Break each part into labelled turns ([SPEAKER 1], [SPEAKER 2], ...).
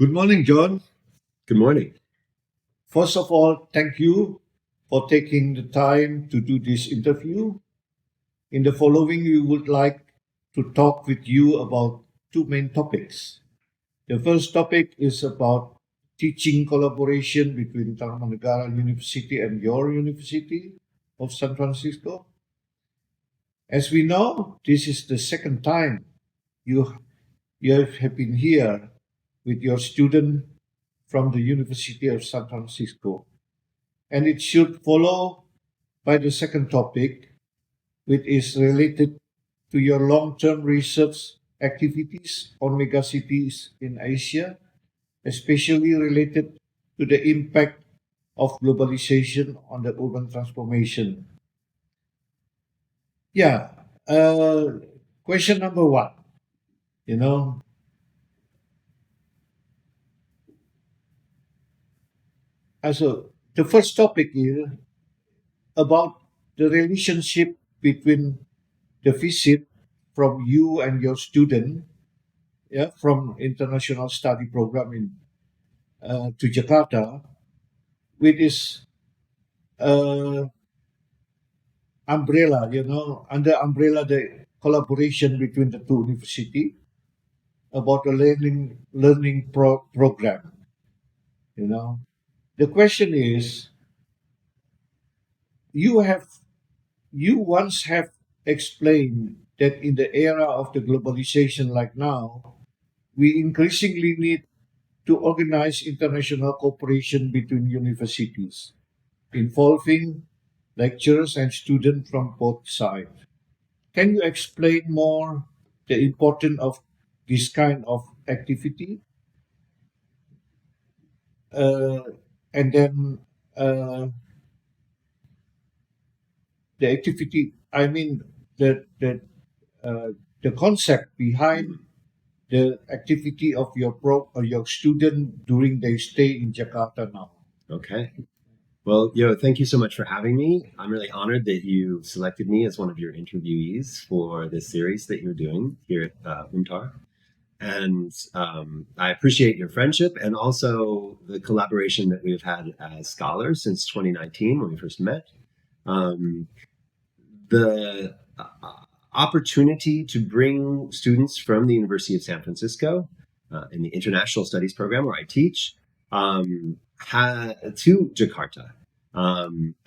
[SPEAKER 1] Good morning, John.
[SPEAKER 2] Good morning.
[SPEAKER 1] First of all, thank you for taking the time to do this interview. In the following, we would like to talk with you about two main topics. The first topic is about teaching collaboration between Tamanagara University and your University of San Francisco. As we know, this is the second time you, you have been here with your student from the University of San Francisco. And it should follow by the second topic, which is related to your long term research activities on megacities in Asia, especially related to the impact of globalization on the urban transformation. Yeah, question number one. You know, so the first topic is about the relationship between the visit from you and your student, yeah, from international study program in to Jakarta, with this uh, umbrella, under umbrella the collaboration between the two university about a learning program. You know, the question is, you have you once have explained that in the era of the globalization like now, we increasingly need to organize international cooperation between universities, involving lecturers and students from both sides. Can you explain more the importance of this kind of activity? Uh, and then uh, the activity, I mean, uh, the concept behind the activity of your student during their stay in Jakarta now.
[SPEAKER 2] Okay. Well, thank you so much for having me. I'm really honored that you selected me as one of your interviewees for this series that you're doing here at UMTAR. And I appreciate your friendship and also the collaboration that we've had as scholars since 2019 when we first met. Um, the opportunity to bring students from the University of San Francisco in the International Studies program where I teach to Jakarta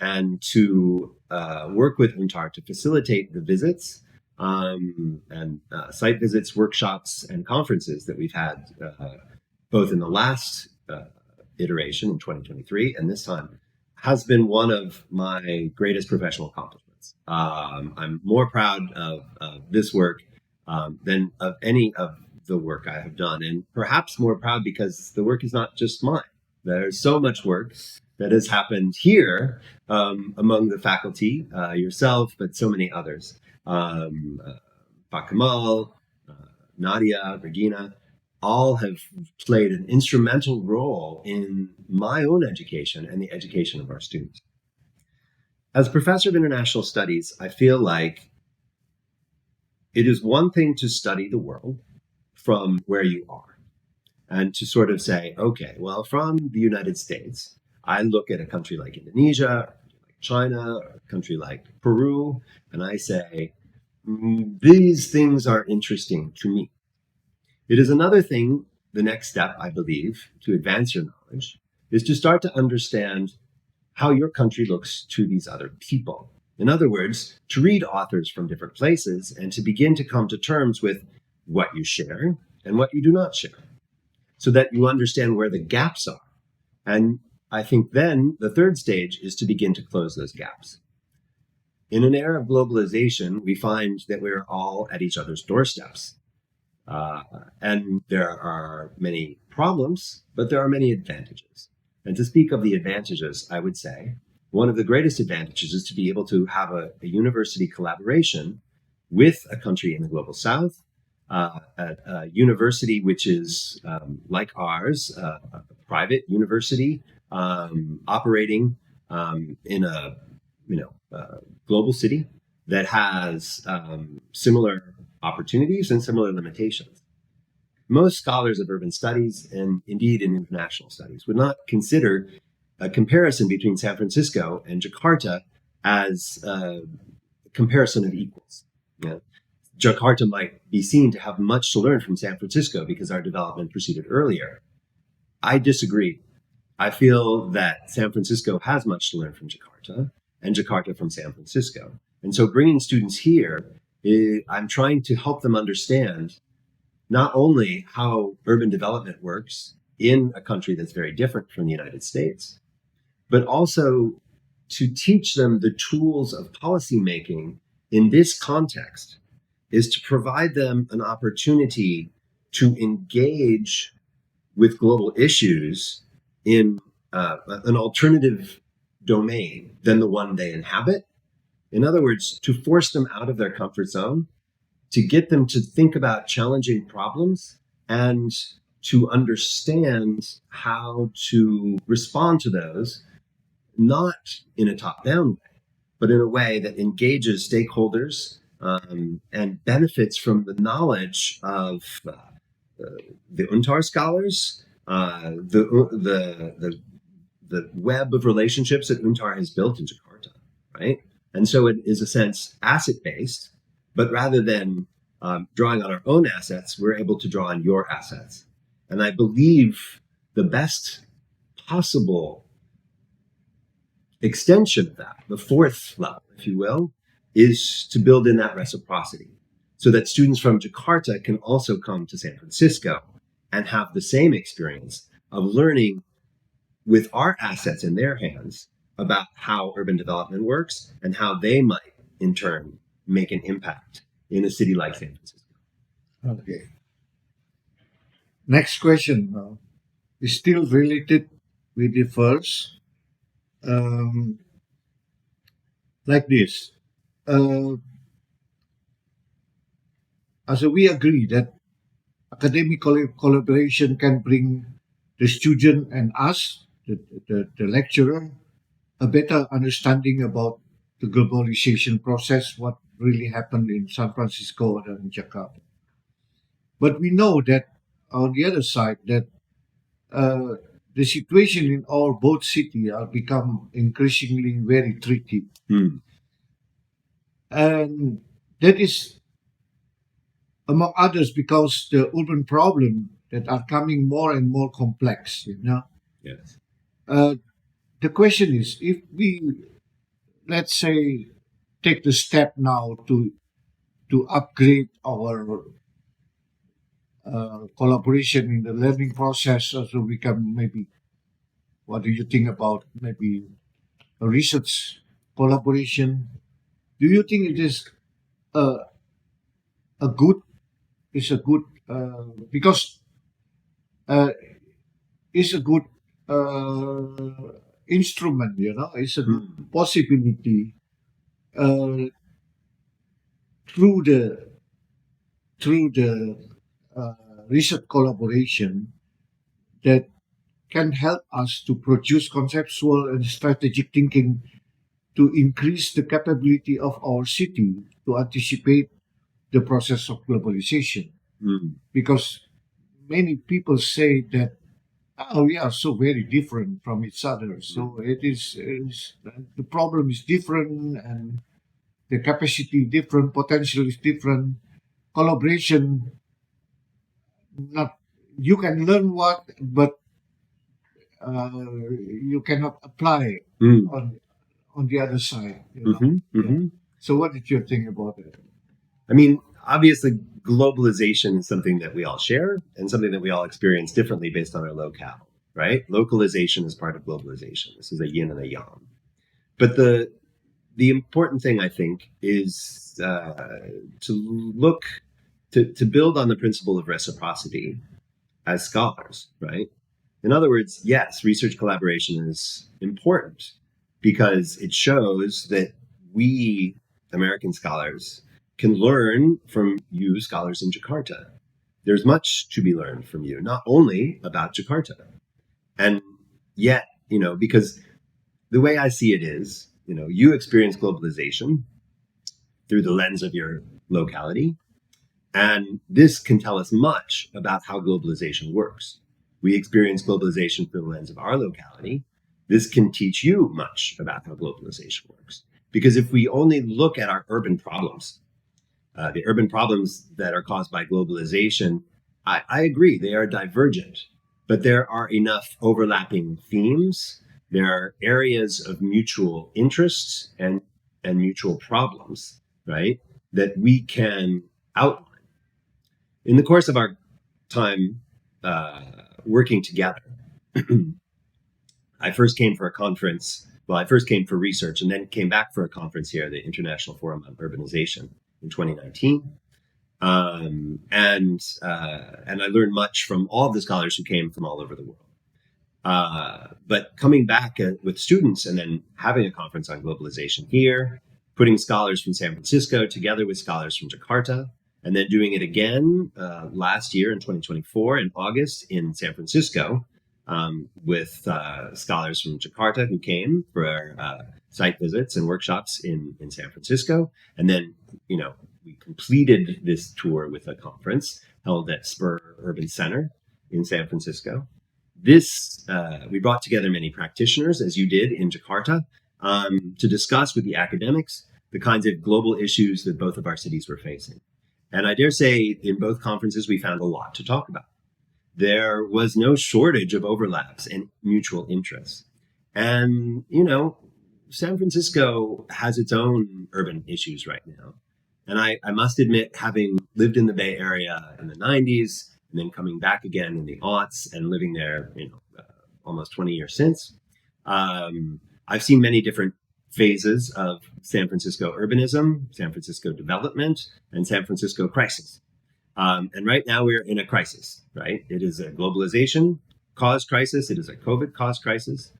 [SPEAKER 2] and to work with UNTAR to facilitate the visits and site visits, workshops, and conferences that we've had both in the last iteration in 2023 and this time has been one of my greatest professional accomplishments. I'm more proud of this work than of any of the work I have done, and perhaps more proud because the work is not just mine. There's so much work that has happened here among the faculty, yourself, but so many others. Pak Kamal, Nadia, Regina, all have played an instrumental role in my own education and the education of our students. As a professor of international studies, I feel like it is one thing to study the world from where you are and to sort of say, okay, well, from the United States, I look at a country like Indonesia, or like China, or a country like Peru, and I say, these things are interesting to me. It is another thing, the next step, I believe, to advance your knowledge, is to start to understand how your country looks to these other people. In other words, to read authors from different places and to begin to come to terms with what you share and what you do not share, so that you understand where the gaps are. And I think then the third stage is to begin to close those gaps. In an era of globalization, we find that we're all at each other's doorsteps. And there are many problems, but there are many advantages. And to speak of the advantages, I would say one of the greatest advantages is to be able to have a university collaboration with a country in the global south, a university which is like ours, a private university operating in a global city that has similar opportunities and similar limitations. most scholars of urban studies, and indeed in international studies, would not consider a comparison between San Francisco and Jakarta as a comparison of equals. You know, Jakarta might be seen to have much to learn from San Francisco because our development proceeded earlier. I disagree. I feel that San Francisco has much to learn from Jakarta and Jakarta from San Francisco. And so bringing students here, I'm trying to help them understand not only how urban development works in a country that's very different from the United States, but also to teach them the tools of policymaking in this context is to provide them an opportunity to engage with global issues in an alternative domain than the one they inhabit. In other words, to force them out of their comfort zone, to get them to think about challenging problems and to understand how to respond to those, not in a top-down way, but in a way that engages stakeholders and benefits from the knowledge of the UNTAR scholars, the web of relationships that UNTAR has built in Jakarta, right? And so it is a sense asset-based, but rather than drawing on our own assets, we're able to draw on your assets. And I believe the best possible extension of that, the fourth level, if you will, is to build in that reciprocity so that students from Jakarta can also come to San Francisco and have the same experience of learning with our assets in their hands about how urban development works and how they might, in turn, make an impact in a city like San Francisco.
[SPEAKER 1] Okay. Next question is still related with the first. Like this. So we agree that academic collaboration can bring the student and us, the lecturer, a better understanding about the globalization process, what really happened in San Francisco and Jakarta. But we know that on the other side, that the situation in our both cities are become increasingly very tricky. And that is, among others, because the urban problem that are coming more and more complex, you know.
[SPEAKER 2] Yes.
[SPEAKER 1] The question is, if we, let's say, take the step now to upgrade our collaboration in the learning process, so we can maybe, what do you think about maybe a research collaboration? Do you think it is a good, because it's a good instrument, you know, it's a good possibility through the research collaboration that can help us to produce conceptual and strategic thinking to increase the capability of our city to anticipate the process of globalization. Because many people say that we are so very different from each other. So it is the problem is different and the capacity different, potential is different. Collaboration, not you can learn what, but you cannot apply on the other side. You know? So what did you think about it?
[SPEAKER 2] I mean, obviously, globalization is something that we all share and something that we all experience differently based on our locale, right? Localization is part of globalization. This is a yin and a yang. But the important thing, I think, is to build on the principle of reciprocity as scholars, right? In other words, yes, research collaboration is important because it shows that we, American scholars, can learn from you, scholars in Jakarta. There's much to be learned from you, not only about Jakarta. And yet, you know, because the way I see it is, you know, you experience globalization through the lens of your locality, And this can tell us much about how globalization works. We experience globalization through the lens of our locality. This can teach you much about how globalization works. Because if we only look at our urban problems, the urban problems that are caused by globalization, I agree, they are divergent, but there are enough overlapping themes. There are areas of mutual interests and mutual problems, right, that we can outline. In the course of our time working together, I first came for a conference. Well, I first came for research and then came back for a conference here, the International Forum on Urbanization in 2019. And I learned much from all of the scholars who came from all over the world. But coming back with students and then having a conference on globalization here, putting scholars from San Francisco together with scholars from Jakarta, and then doing it again last year in 2024 in August in San Francisco with scholars from Jakarta who came for site visits and workshops in San Francisco. And then, we completed this tour with a conference held at Spur Urban Center in San Francisco. We brought together many practitioners, as you did in Jakarta, to discuss with the academics the kinds of global issues that both of our cities were facing. And I dare say in both conferences, we found a lot to talk about. There was no shortage of overlaps and mutual interests. And, San Francisco has its own urban issues right now. And I must admit, having lived in the Bay Area in the 90s, and then coming back again in the aughts and living there, almost 20 years since, I've seen many different phases of San Francisco urbanism, San Francisco development, and San Francisco crisis. And right now we're in a crisis, right? It is a globalization-caused crisis. It is a COVID-caused crisis.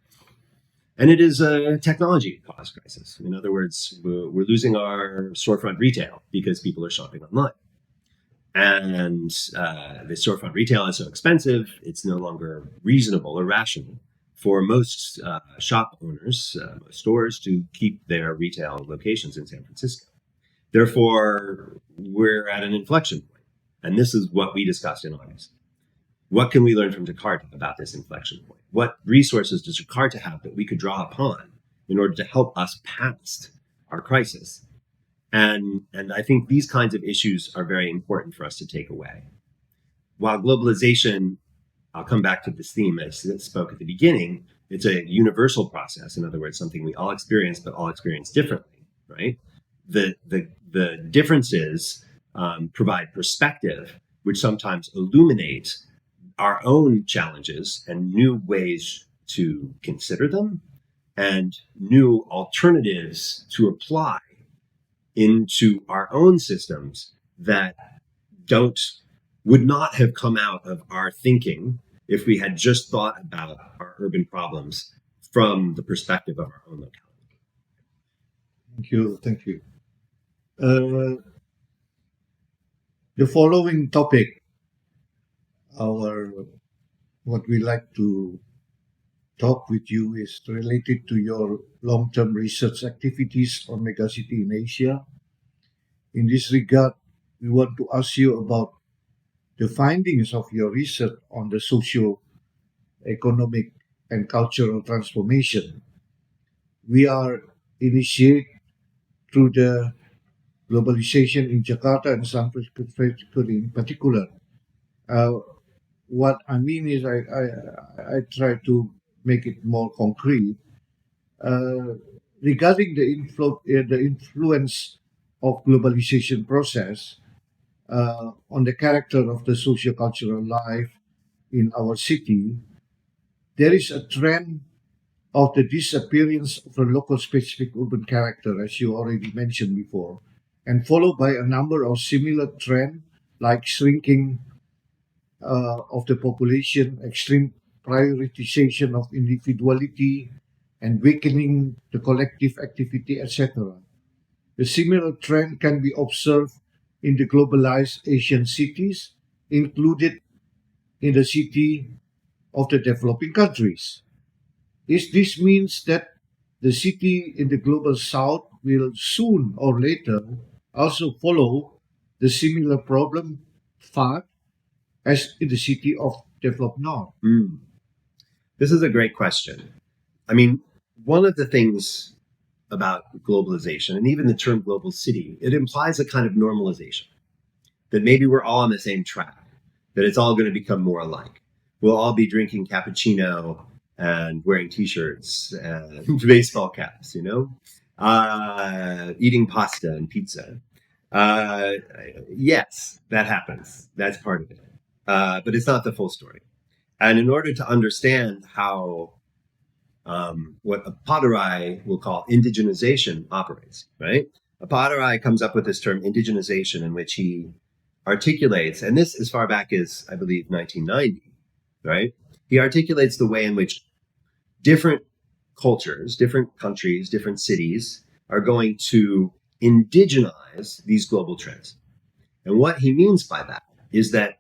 [SPEAKER 2] And it is a technology-caused crisis. In other words, we're losing our storefront retail because people are shopping online. And the storefront retail is so expensive, it's no longer reasonable or rational for most shop owners, most stores, to keep their retail locations in San Francisco. Therefore, we're at an inflection point. And this is what we discussed in August. What can we learn from Jakarta about this inflection point? What resources does Jakarta have that we could draw upon in order to help us past our crisis? And I think these kinds of issues are very important for us to take away. While globalization, I'll come back to this theme I spoke at the beginning, it's a universal process. In other words, something we all experience, but all experience differently, right? The differences provide perspective, which sometimes illuminate our own challenges and new ways to consider them and new alternatives to apply into our own systems that would not have come out of our thinking if we had just thought about our urban problems from the perspective of our own locality.
[SPEAKER 1] Thank you. The following topic, what we like to talk with you is related to your long-term research activities on megacity in Asia. In this regard, we want to ask you about the findings of your research on the socio-economic and cultural transformation we are initiated through the globalization in Jakarta and San Francisco in particular. What I mean is I try to make it more concrete. Regarding the influence of globalization process on the character of the socio-cultural life in our city, there is a trend of the disappearance of the local specific urban character, as you already mentioned before, and followed by a number of similar trends like shrinking of the population, extreme prioritization of individuality, and weakening the collective activity, etc. The similar trend can be observed in the globalized Asian cities, included in the city of the developing countries. This means that the city in the global south will soon or later also follow the similar problem far as in the city of developed north?
[SPEAKER 2] This is a great question. I mean, one of the things about globalization and even the term global city, it implies a kind of normalization that maybe we're all on the same track, that it's all going to become more alike. We'll all be drinking cappuccino and wearing t-shirts and baseball caps, eating pasta and pizza. Yes, that happens. That's part of it. But it's not the full story. And in order to understand how what Apadarai will call indigenization operates, right? Apadarai comes up with this term indigenization, in which he articulates, and this as far back as, I believe, 1990, right? He articulates the way in which different cultures, different countries, different cities are going to indigenize these global trends. And what he means by that is that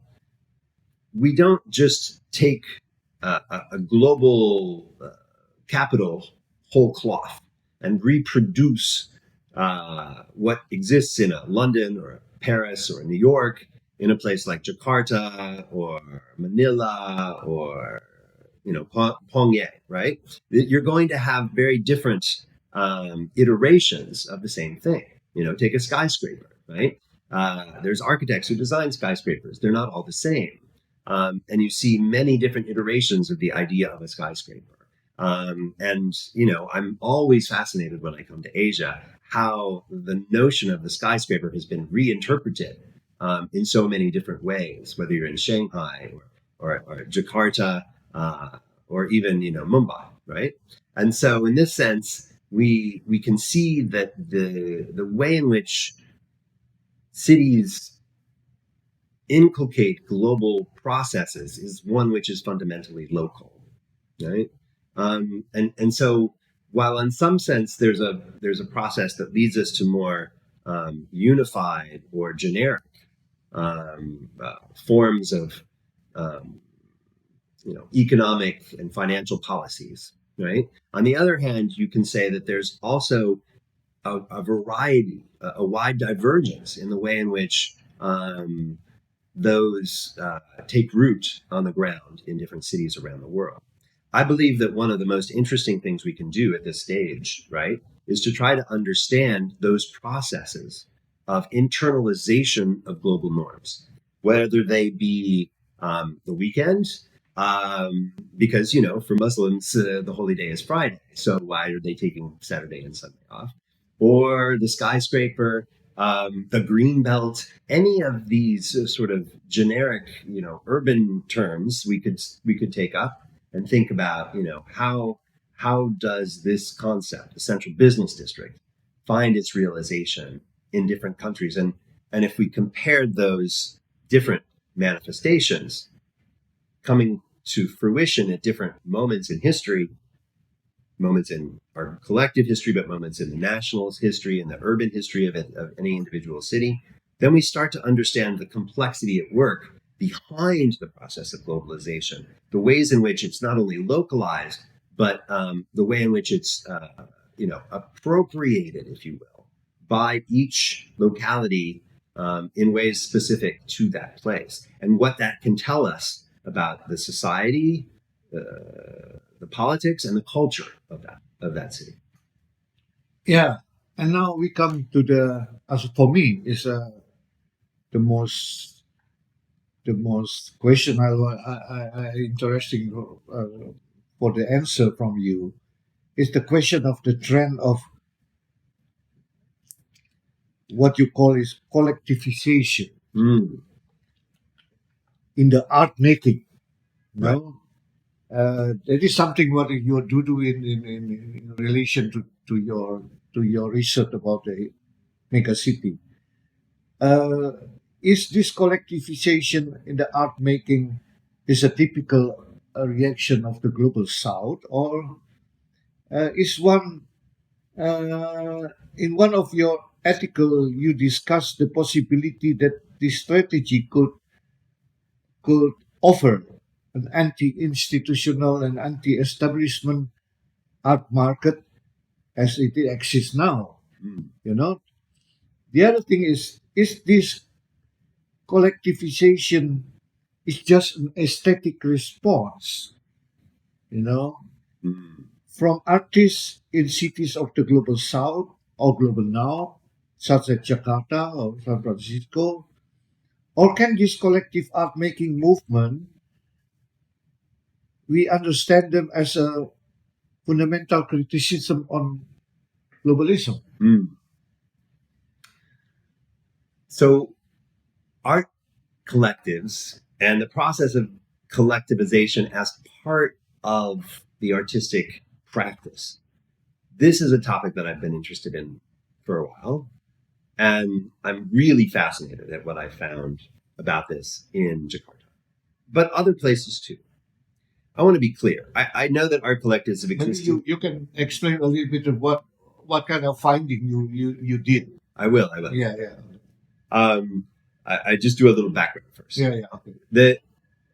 [SPEAKER 2] we don't just take a global capital whole cloth and reproduce what exists in a London or a Paris or New York in a place like Jakarta or Manila or Pyongyang, right? You're going to have very different iterations of the same thing. Take a skyscraper, right? There's architects who design skyscrapers. They're not all the same. And you see many different iterations of the idea of a skyscraper. I'm always fascinated when I come to Asia, how the notion of the skyscraper has been reinterpreted in so many different ways, whether you're in Shanghai or Jakarta or even Mumbai, right? And so in this sense, we can see that the way in which cities inculcate global processes is one which is fundamentally local, right? And so while in some sense there's a process that leads us to more unified or generic forms of economic and financial policies, right? On the other hand, you can say that there's also a variety, a wide divergence in the way in which those take root on the ground in different cities around the world. I believe that one of the most interesting things we can do at this stage, right, is to try to understand those processes of internalization of global norms, whether they be the weekend, because, for Muslims, the holy day is Friday. So why are they taking Saturday and Sunday off? Or the skyscraper, the green belt, any of these sort of generic, urban terms we could take up and think about, how does this concept, the central business district, find its realization in different countries? And if we compared those different manifestations coming to fruition at different moments in history, moments in our collective history, but moments in the national history and the urban history of any individual city, then we start to understand the complexity at work behind the process of globalization, the ways in which it's not only localized, but the way in which it's appropriated, if you will, by each locality in ways specific to that place, and what that can tell us about the society, the politics, and the culture of that city.
[SPEAKER 1] Yeah, and now we come to as for me, is the most question I interesting for the answer from you is the question of the trend of what you call is collectivization in the art making. No, that is something what you do in relation to your research about the mega city. Is this collectivization in the art making is a typical reaction of the global south, or is one in one of your article you discuss the possibility that this strategy could offer an anti-institutional and anti-establishment art market as it exists now. The other thing is this collectivization is just an aesthetic response, you know,
[SPEAKER 2] Mm.
[SPEAKER 1] from artists in cities of the global south or global north, such as Jakarta or San Francisco? Or can this collective art making movement, we understand them as a fundamental criticism on globalism?
[SPEAKER 2] Mm. So art collectives and the process of collectivization as part of the artistic practice. This is a topic that I've been interested in for a while. And I'm really fascinated at what I found about this in Jakarta, but other places too. I want to be clear. I know that art collectives have
[SPEAKER 1] Maybe
[SPEAKER 2] existed.
[SPEAKER 1] you can explain a little bit of what kind of finding you did.
[SPEAKER 2] I will. I will.
[SPEAKER 1] Yeah, yeah.
[SPEAKER 2] I just do a little background first.
[SPEAKER 1] Yeah, yeah. Okay.
[SPEAKER 2] The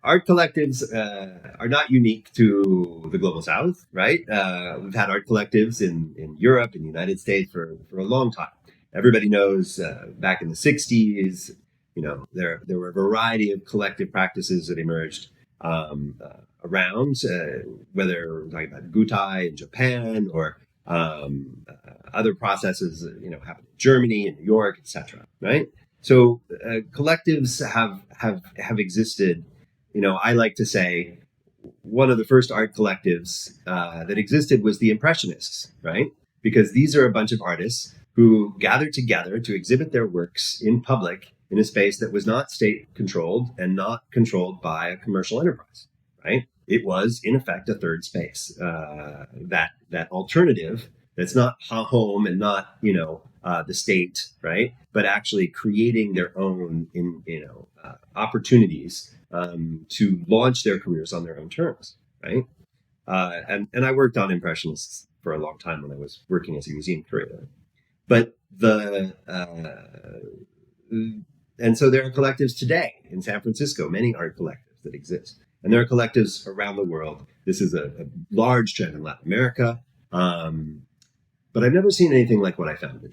[SPEAKER 2] art collectives are not unique to the global south, right? We've had art collectives in Europe and the United States for a long time. Everybody knows back in the 60s, there were a variety of collective practices that emerged around, whether we're talking about Gutai in Japan or other processes, happened in Germany and New York, etc. Right? So collectives have existed. I like to say one of the first art collectives that existed was the Impressionists, right? Because these are a bunch of artists who gathered together to exhibit their works in public in a space that was not state controlled and not controlled by a commercial enterprise, right? It was, in effect, a third space, that alternative that's not home and not, the state, right? But actually creating their own, opportunities to launch their careers on their own terms, right? And I worked on Impressionists for a long time when I was working as a museum curator. But and so there are collectives today in San Francisco, many art collectives that exist. And there are collectives around the world. This is a large trend in Latin America. But I've never seen anything like what I found in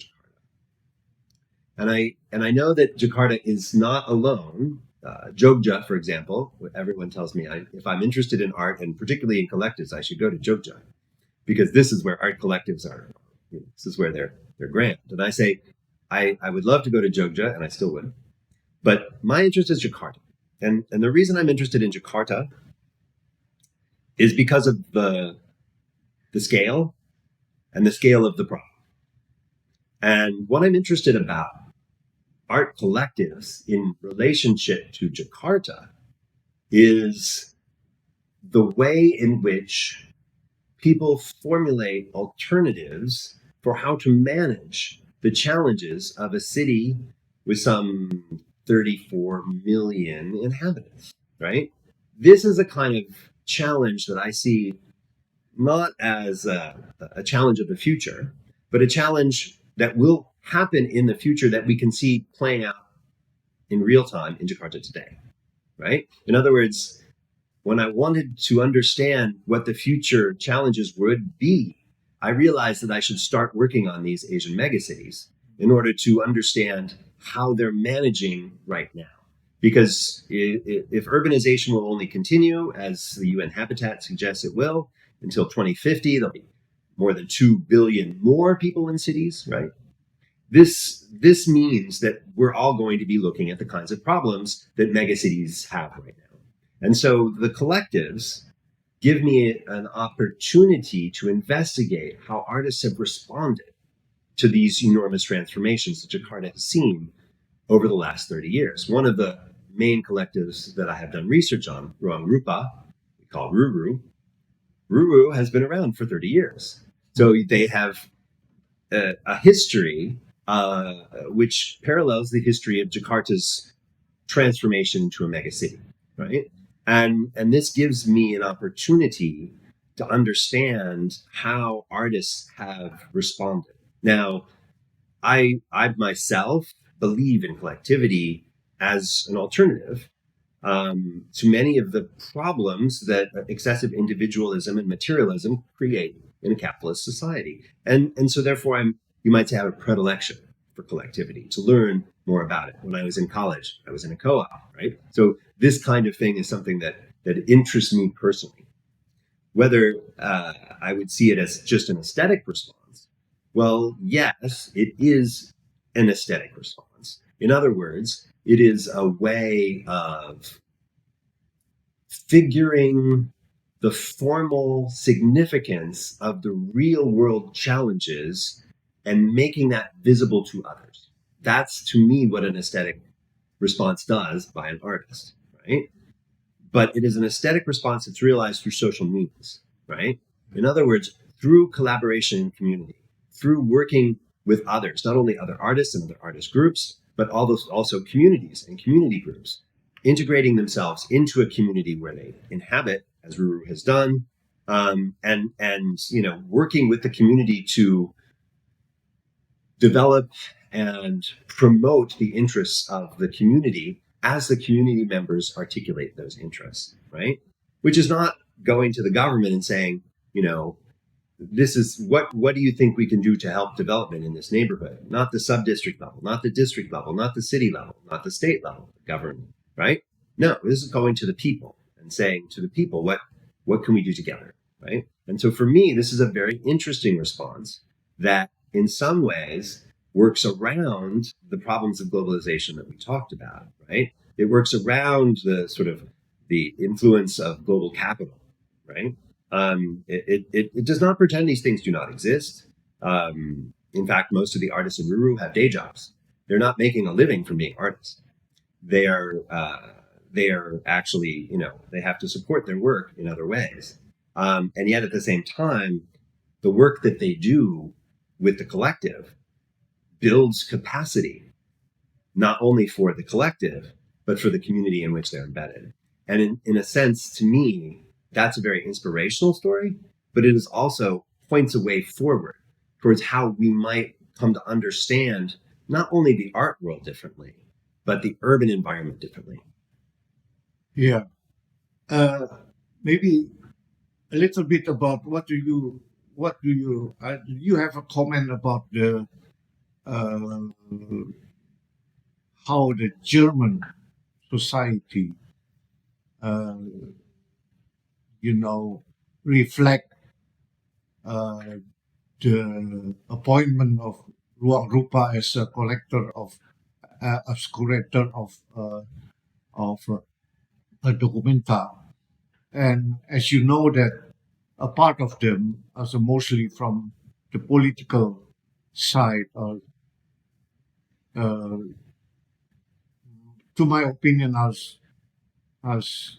[SPEAKER 2] Jakarta. And I know that Jakarta is not alone. Jogja, for example, everyone tells me if I'm interested in art and particularly in collectives, I should go to Jogja because this is where art collectives are. This is where they're grand. And I say, I would love to go to Jogja, and I still would. But my interest is Jakarta. And the reason I'm interested in Jakarta is because of the scale and the scale of the problem. And what I'm interested about art collectives in relationship to Jakarta is the way in which people formulate alternatives for how to manage the challenges of a city with some 34 million inhabitants, right? This is a kind of challenge that I see not as a challenge of the future, but a challenge that will happen in the future that we can see playing out in real time in Jakarta today, right? In other words, when I wanted to understand what the future challenges would be, I realized that I should start working on these Asian megacities in order to understand how they're managing right now. Because if urbanization will only continue, as the UN Habitat suggests it will, until 2050, there'll be more than 2 billion more people in cities, right? This means that we're all going to be looking at the kinds of problems that megacities have right now. And so the collectives give me an opportunity to investigate how artists have responded to these enormous transformations that Jakarta has seen over the last 30 years. One of the main collectives that I have done research on, Ruang Rupa, we call Ruru. Ruru has been around for 30 years. So they have a history which parallels the history of Jakarta's transformation into a megacity, right? And this gives me an opportunity to understand how artists have responded. Now, I myself believe in collectivity as an alternative to many of the problems that excessive individualism and materialism create in a capitalist society. And so therefore you might say I have a predilection for collectivity, to learn more about it. When I was in college, I was in a co-op, right? So this kind of thing is something that interests me personally. Whether I would see it as just an aesthetic response, well, yes, it is an aesthetic response. In other words, it is a way of figuring the formal significance of the real world challenges and making that visible to others. That's, to me, what an aesthetic response does by an artist, right? But it is an aesthetic response that's realized through social means, right? In other words, through collaboration and community, through working with others, not only other artists and other artist groups, but also communities and community groups, integrating themselves into a community where they inhabit, as Ruru has done, and working with the community to develop and promote the interests of the community as the community members articulate those interests, right? Which is not going to the government and saying, this is what do you think we can do to help development in this neighborhood? Not the sub-district level, not the district level, not the city level, not the state level government, right? No, this is going to the people and saying to the people, what can we do together, right? And so for me, this is a very interesting response that in some ways works around the problems of globalization that we talked about, right? It works around the sort of the influence of global capital, right? It does not pretend these things do not exist. In fact, most of the artists in Ruru have day jobs. They're not making a living from being artists. They are actually, they have to support their work in other ways. And yet at the same time, the work that they do with the collective builds capacity, not only for the collective, but for the community in which they're embedded. And in a sense, to me, that's a very inspirational story, but it is also points a way forward towards how we might come to understand not only the art world differently, but the urban environment differently.
[SPEAKER 1] Yeah. Maybe a little bit about you have a comment about the how the German society reflect the appointment of Ruang Rupa as a collector as curator of a documenta. And as you know that a part of them are mostly from the political side, or to my opinion, as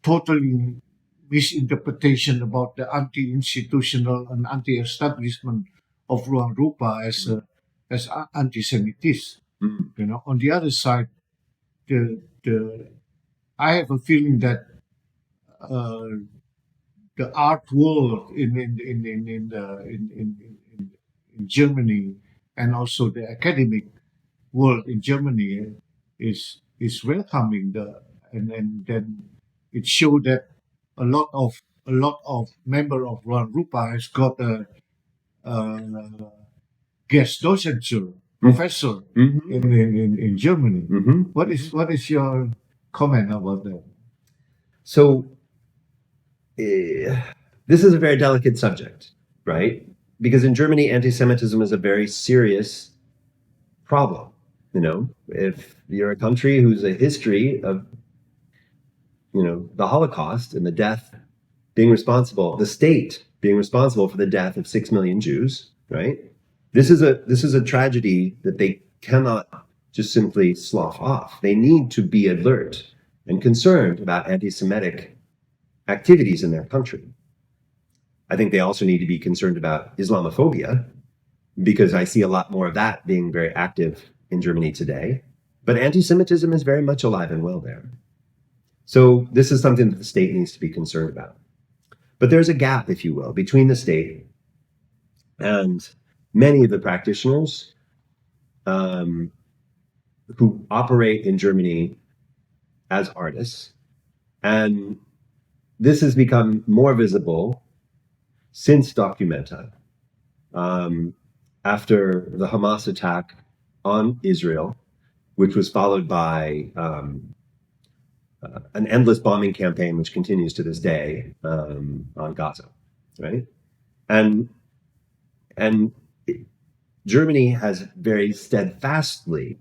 [SPEAKER 1] totally misinterpretation about the anti-institutional and anti-establishment of Ruang Rupa as anti-Semitism.
[SPEAKER 2] Mm.
[SPEAKER 1] On the other side, I have a feeling that the art world in Germany, and also the academic world in Germany is welcoming and then it showed that a lot of member of Ruang Rupa has got a guest docenture professor in Germany.
[SPEAKER 2] Mm-hmm.
[SPEAKER 1] What is your comment about that?
[SPEAKER 2] So this is a very delicate subject, right? Because in Germany, anti-Semitism is a very serious problem. If you're a country who's a history of, the Holocaust and the death being responsible, the state being responsible for the death of 6 million Jews, right? This is a tragedy that they cannot just simply slough off. They need to be alert and concerned about anti-Semitic activities in their country. I think they also need to be concerned about Islamophobia, because I see a lot more of that being very active in Germany today. But anti-Semitism is very much alive and well there. So this is something that the state needs to be concerned about. But there's a gap, if you will, between the state and many of the practitioners who operate in Germany as artists. And this has become more visible since Documenta, after the Hamas attack on Israel which was followed by an endless bombing campaign, which continues to this day on Gaza, right? And Germany has very steadfastly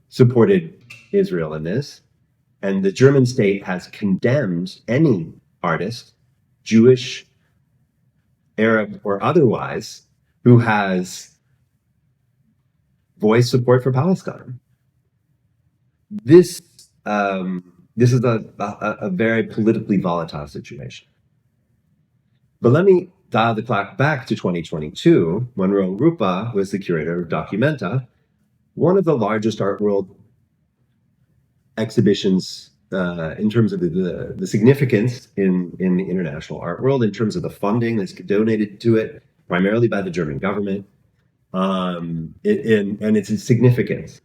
[SPEAKER 2] supported Israel in this, and the German state has condemned any artist, Jewish, Arab, or otherwise, who has voiced support for Palestine. This is a very politically volatile situation. But let me dial the clock back to 2022, when Rowan Rupa was the curator of Documenta, one of the largest art world exhibitions in terms of the significance in the international art world, in terms of the funding that's donated to it, primarily by the German government, and its significance.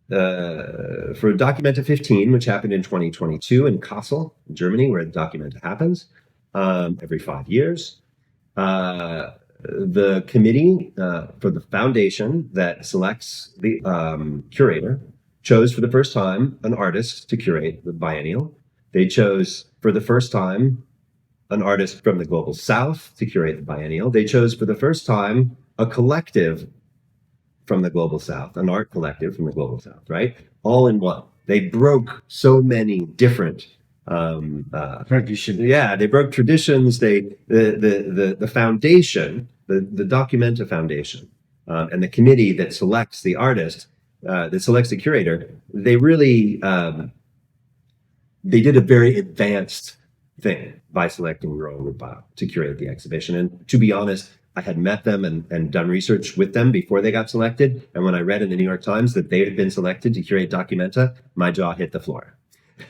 [SPEAKER 2] For Documenta 15, which happened in 2022 in Kassel, Germany, where the Documenta happens every 5 years, the committee for the foundation that selects the curator chose for the first time an artist to curate the biennial. They chose for the first time an artist from the Global South to curate the biennial. They chose for the first time a collective from the Global South, an art collective from the Global South, right? All in one. They broke so many different
[SPEAKER 1] Tradition.
[SPEAKER 2] yeah, they broke traditions. The foundation, the Documenta Foundation, and the committee that selects the artist, that selects the curator, they really they did a very advanced thing by selecting Rowan Rupa to curate the exhibition. And to be honest, I had met them and done research with them before they got selected. And when I read in the New York Times that they had been selected to curate Documenta, my jaw hit the floor.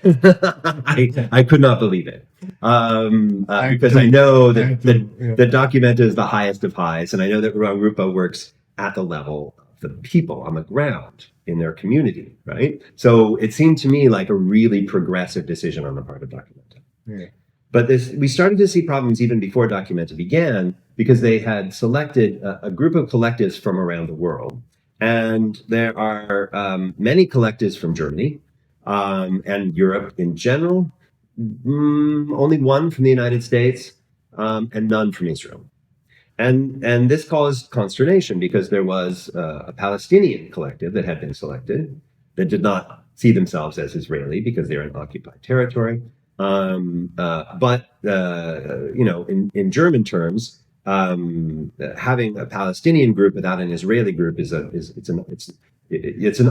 [SPEAKER 2] I could not believe it, because I know that the Documenta is the highest of highs, and I know that Rowan Rupa works at the level of the people on the ground in their community, right? So it seemed to me like a really progressive decision on the part of Documenta.
[SPEAKER 1] Yeah.
[SPEAKER 2] But we started to see problems even before Documenta began, because they had selected a group of collectives from around the world, and there are many collectives from Germany. And Europe in general, only one from the United States, and none from Israel. And this caused consternation, because there was a Palestinian collective that had been selected that did not see themselves as Israeli because they're in occupied territory. But in German terms, having a Palestinian group without an Israeli group is an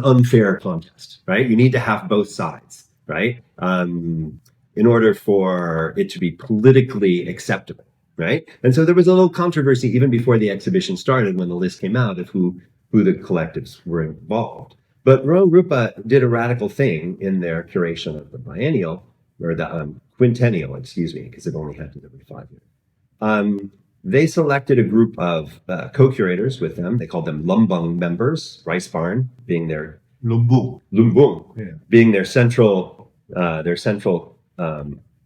[SPEAKER 2] unfair contest, right? You need to have both sides, right? In order for it to be politically acceptable, right? And so there was a little controversy even before the exhibition started, when the list came out of who the collectives were involved. But Rowan Rupa did a radical thing in their curation of the biennial, or the quintennial, excuse me, because it only happened every 5 years. They selected a group of co-curators with them. They called them Lumbung members, Rice Barn being their
[SPEAKER 1] Lumbung.
[SPEAKER 2] Yeah. Being their central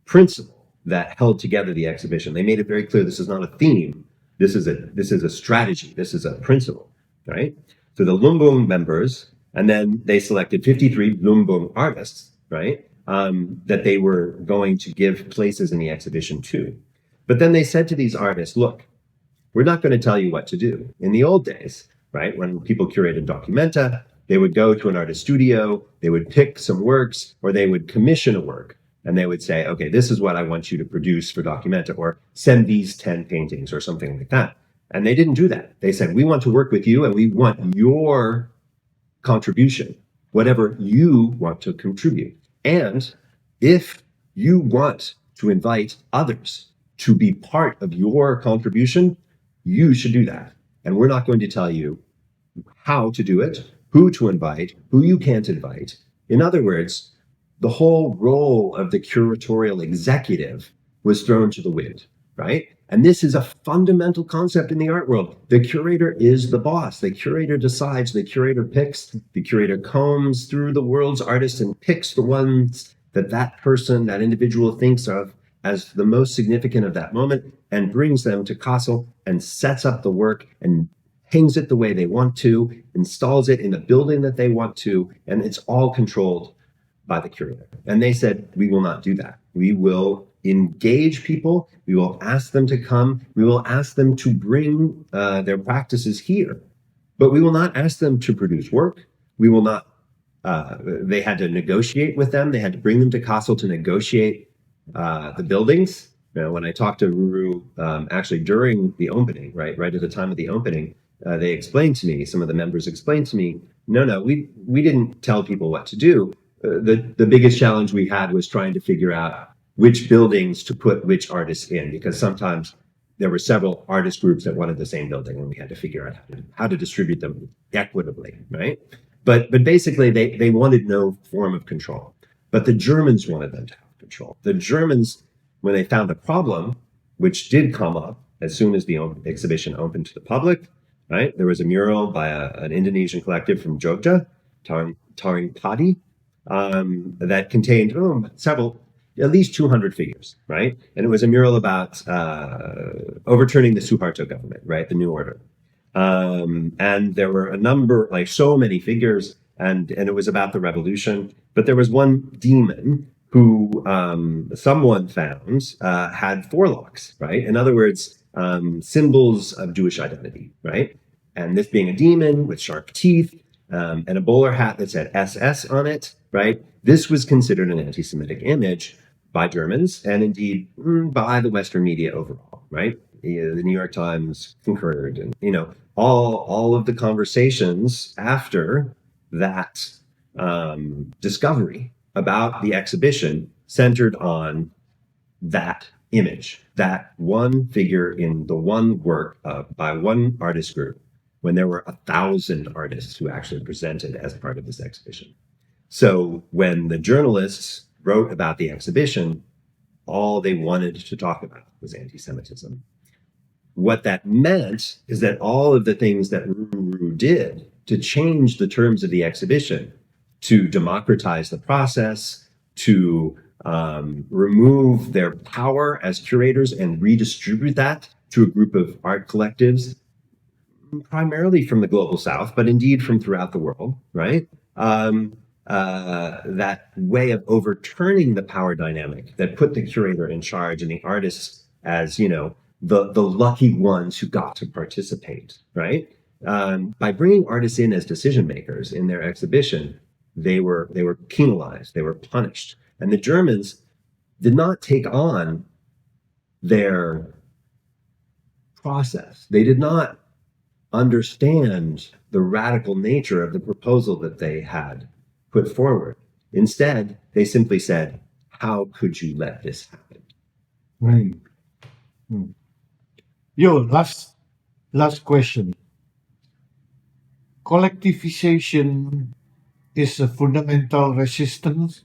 [SPEAKER 2] principle that held together the exhibition. They made it very clear this is not a theme. This is a strategy. This is a principle, right? So the Lumbung members, and then they selected 53 Lumbung artists, right? That they were going to give places in the exhibition to. But then they said to these artists, look, we're not going to tell you what to do. In the old days, right, when people curated Documenta, they would go to an artist studio, they would pick some works, or they would commission a work, and they would say, okay, this is what I want you to produce for Documenta, or send these 10 paintings or something like that. And they didn't do that. They said, we want to work with you, and we want your contribution, whatever you want to contribute. And if you want to invite others to be part of your contribution, you should do that. And we're not going to tell you how to do it, who to invite, who you can't invite. In other words, the whole role of the curatorial executive was thrown to the wind, right? And this is a fundamental concept in the art world. The curator is the boss. The curator decides, the curator picks, the curator combs through the world's artists and picks the ones that person, that individual thinks of as the most significant of that moment, and brings them to Kassel and sets up the work and hangs it the way they want to, installs it in the building that they want to, and it's all controlled by the curator. And they said, we will not do that. We will engage people. We will ask them to come. We will ask them to bring their practices here, but we will not ask them to produce work. We will not. They had to negotiate with them. They had to bring them to Kassel to negotiate the buildings. You know, when I talked to Ruru, actually during the opening, right at the time of the opening, they explained to me, some of the members explained to me, no, we didn't tell people what to do. The biggest challenge we had was trying to figure out which buildings to put which artists in, because sometimes there were several artist groups that wanted the same building, and we had to figure out how to distribute them equitably, right? But basically, they wanted no form of control. But the Germans wanted them to have control. The Germans, when they found a problem, which did come up as soon as the exhibition opened to the public, right? There was a mural by an Indonesian collective from Jogja, Taring Padi, that contained at least 200 figures, right? And it was a mural about overturning the Suharto government, right? The New Order. And there were a number, like so many figures, and it was about the revolution. But there was one demon who someone found had forelocks, right? In other words, symbols of Jewish identity, right? And this being a demon with sharp teeth and a bowler hat that said SS on it, right? This was considered an anti-Semitic image by Germans and indeed by the Western media overall, right? The New York Times concurred, and all of the conversations after that discovery about the exhibition centered on that image, that one figure in the one work by one artist group, when there were 1,000 artists who actually presented as part of this exhibition. So when the journalists wrote about the exhibition, all they wanted to talk about was anti-Semitism. What that meant is that all of the things that Ruru did to change the terms of the exhibition, to democratize the process, to remove their power as curators and redistribute that to a group of art collectives, primarily from the global south, but indeed from throughout the world, right? That way of overturning the power dynamic that put the curator in charge and the artists as, the lucky ones who got to participate, right? By bringing artists in as decision makers in their exhibition, they were penalized, they were punished. And the Germans did not take on their process. They did not understand the radical nature of the proposal that they had put forward. Instead, they simply said, how could you let this happen?
[SPEAKER 1] Right. Yo, last question. Collectivization is a fundamental resistance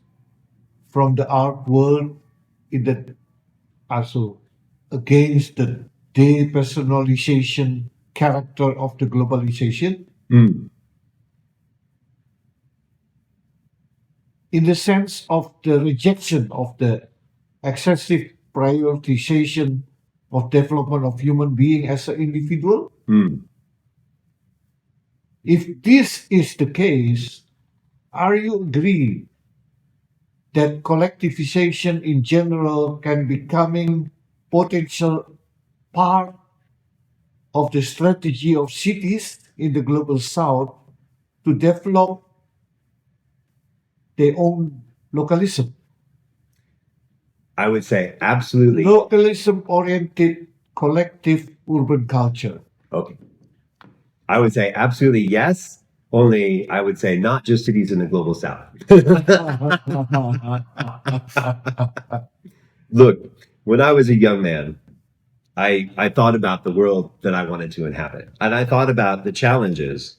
[SPEAKER 1] from the art world also against the depersonalization character of the globalization. In the sense of the rejection of the excessive prioritization of development of human being as an individual. If this is the case, are you agree that collectivization in general can becoming potential part of the strategy of cities in the global south to develop their own localism?
[SPEAKER 2] I would say absolutely.
[SPEAKER 1] Localism-oriented collective urban culture.
[SPEAKER 2] Okay. I would say absolutely yes, only I would say not just cities in the global south. Look, when I was a young man, I thought about the world that I wanted to inhabit. And I thought about the challenges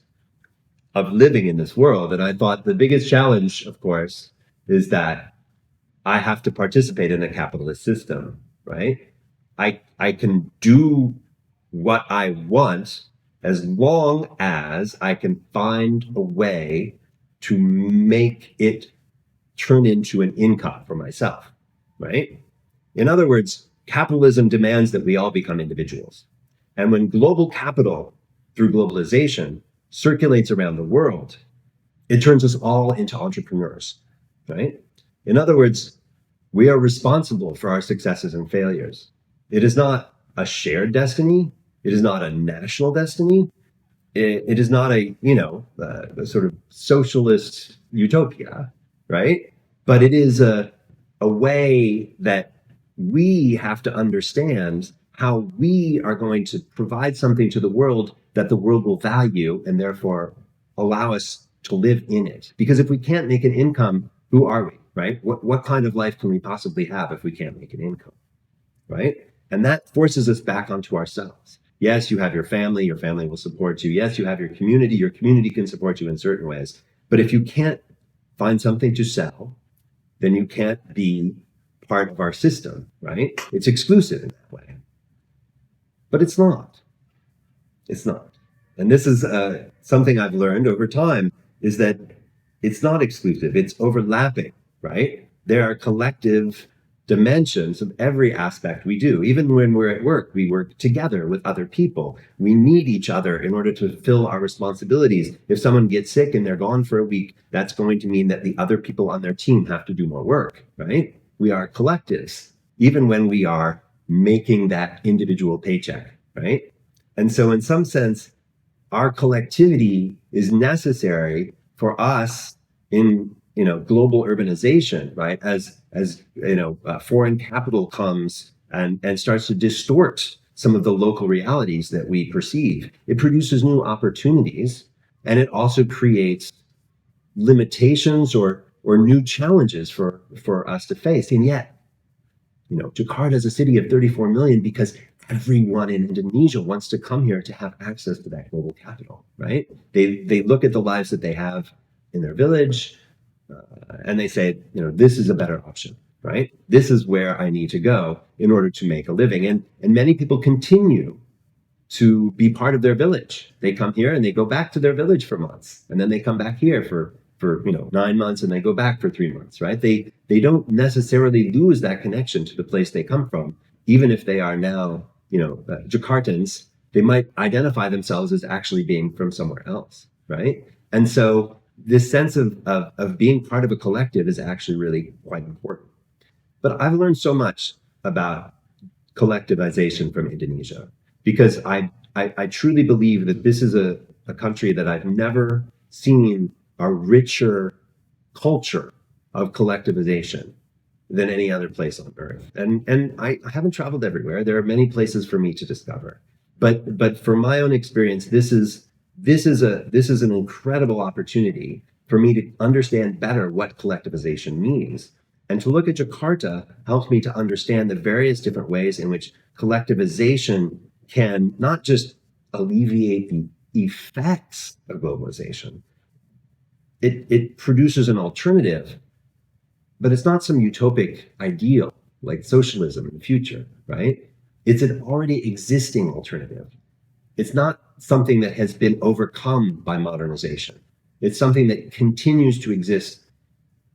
[SPEAKER 2] of living in this world. And I thought the biggest challenge, of course, is that I have to participate in a capitalist system, right? I can do what I want as long as I can find a way to make it turn into an income for myself, right? In other words, capitalism demands that we all become individuals. And when global capital through globalization circulates around the world, it turns us all into entrepreneurs, right? In other words, we are responsible for our successes and failures. It is not a shared destiny. It is not a national destiny. It is not a sort of socialist utopia, right? But it is a way that we have to understand how we are going to provide something to the world that the world will value and therefore allow us to live in it. Because if we can't make an income, who are we, right? What kind of life can we possibly have if we can't make an income, right? And that forces us back onto ourselves. Yes, you have your family will support you. Yes, you have your community can support you in certain ways. But if you can't find something to sell, then you can't be part of our system, right? It's exclusive in that way. But it's not. It's not. And this is something I've learned over time, is that it's not exclusive, it's overlapping, right? There are collective dimensions of every aspect we do. Even when we're at work, we work together with other people. We need each other in order to fulfill our responsibilities. If someone gets sick and they're gone for a week, that's going to mean that the other people on their team have to do more work, right? We are collectives, even when we are making that individual paycheck, right? And so in some sense, our collectivity is necessary for us in global urbanization, right? As foreign capital comes and starts to distort some of the local realities that we perceive, it produces new opportunities, and it also creates limitations or new challenges for us to face. And yet, Jakarta is a city of 34 million because everyone in Indonesia wants to come here to have access to that global capital, right? They look at the lives that they have in their village, and they say, this is a better option, right? This is where I need to go in order to make a living. And many people continue to be part of their village. They come here and they go back to their village for months, and then they come back here for 9 months, and they go back for 3 months, right? They don't necessarily lose that connection to the place they come from, even if they are now Jakartans. They might identify themselves as actually being from somewhere else, right? And so this sense of being part of a collective is actually really quite important. But I've learned so much about collectivization from Indonesia, because I truly believe that this is a country that I've never seen a richer culture of collectivization than any other place on earth. And I haven't traveled everywhere. There are many places for me to discover. But from my own experience, this is an incredible opportunity for me to understand better what collectivization means. And to look at Jakarta helps me to understand the various different ways in which collectivization can not just alleviate the effects of globalization. It produces an alternative, but it's not some utopic ideal like socialism in the future, right? It's an already existing alternative. It's not something that has been overcome by modernization. It's something that continues to exist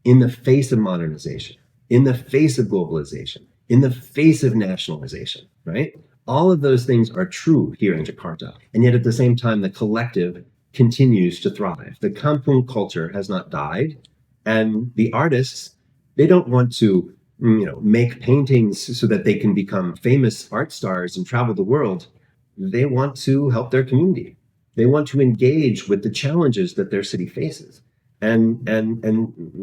[SPEAKER 2] in the face of modernization, in the face of globalization, in the face of nationalization, right? All of those things are true here in Jakarta. And yet at the same time, the collective continues to thrive. The kampung culture has not died. And the artists, they don't want to make paintings so that they can become famous art stars and travel the world. They want to help their community. They want to engage with the challenges that their city faces. And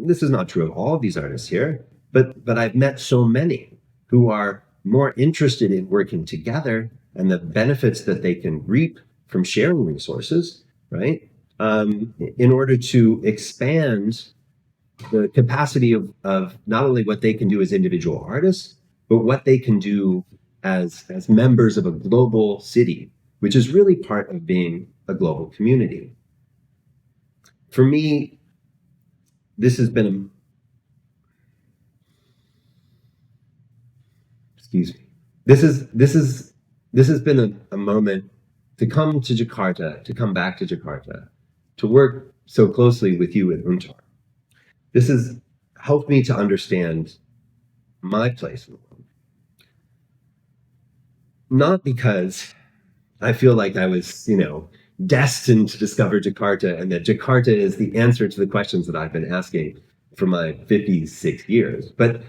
[SPEAKER 2] this is not true of all of these artists here, but I've met so many who are more interested in working together and the benefits that they can reap from sharing resources, right? In order to expand the capacity of not only what they can do as individual artists, but what they can do as members of a global city, which is really part of being a global community. For me, this has been this has been a moment to come to Jakarta, to come back to Jakarta, to work so closely with you at UNTAR. This has helped me to understand my place in the world. Not because I feel like I was, destined to discover Jakarta, and that Jakarta is the answer to the questions that I've been asking for my 56 years. But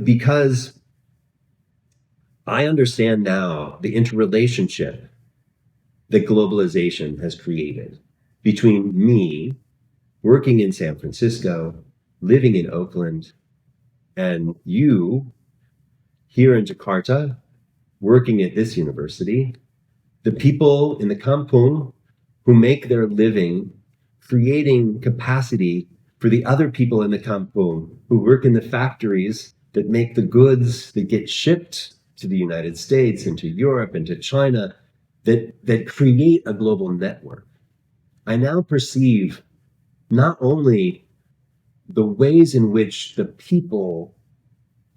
[SPEAKER 2] because I understand now the interrelationship that globalization has created between me working in San Francisco, living in Oakland, and you here in Jakarta, working at this university, the people in the kampung who make their living creating capacity for the other people in the kampung who work in the factories that make the goods that get shipped to the United States and to Europe and to China, that create a global network. I now perceive not only the ways in which the people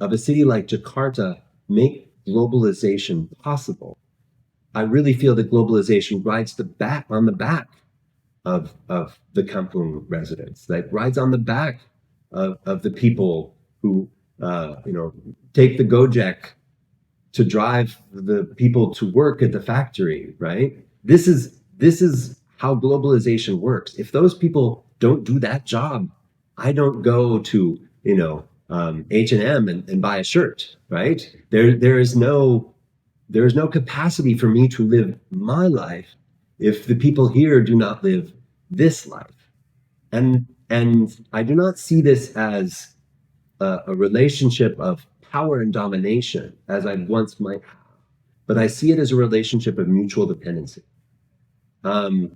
[SPEAKER 2] of a city like Jakarta make globalization possible. I really feel that globalization rides on the back of the kampung residents, that rides on the back of the people who take the Gojek to drive the people to work at the factory, right? This is how globalization works. If those people don't do that job, I don't go to H&M and buy a shirt, right? There is no capacity for me to live my life if the people here do not live this life. And I do not see this as a relationship of power and domination as I once might have, but I see it as a relationship of mutual dependency. And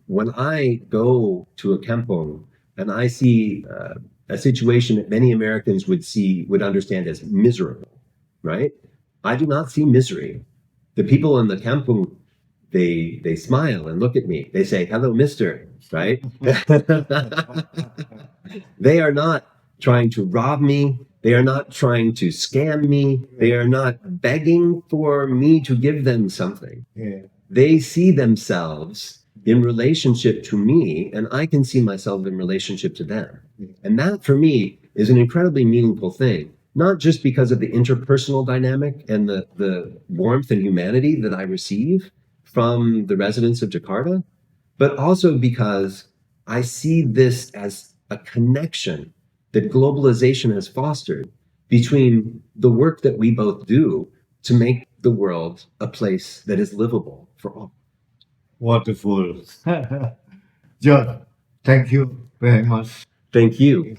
[SPEAKER 2] when I go to a kampung and I see a situation that many Americans would understand as miserable, right? I do not see misery. The people in the kampung, they smile and look at me. They say, "Hello, mister," right? They are not trying to rob me. They are not trying to scam me. They are not begging for me to give them something.
[SPEAKER 1] Yeah.
[SPEAKER 2] They see themselves in relationship to me, and I can see myself in relationship to them. And that, for me, is an incredibly meaningful thing, not just because of the interpersonal dynamic and the warmth and humanity that I receive from the residents of Jakarta, but also because I see this as a connection that globalization has fostered between the work that we both do to make the world a place that is livable for all.
[SPEAKER 1] Wonderful. John, thank you very much.
[SPEAKER 2] Thank you.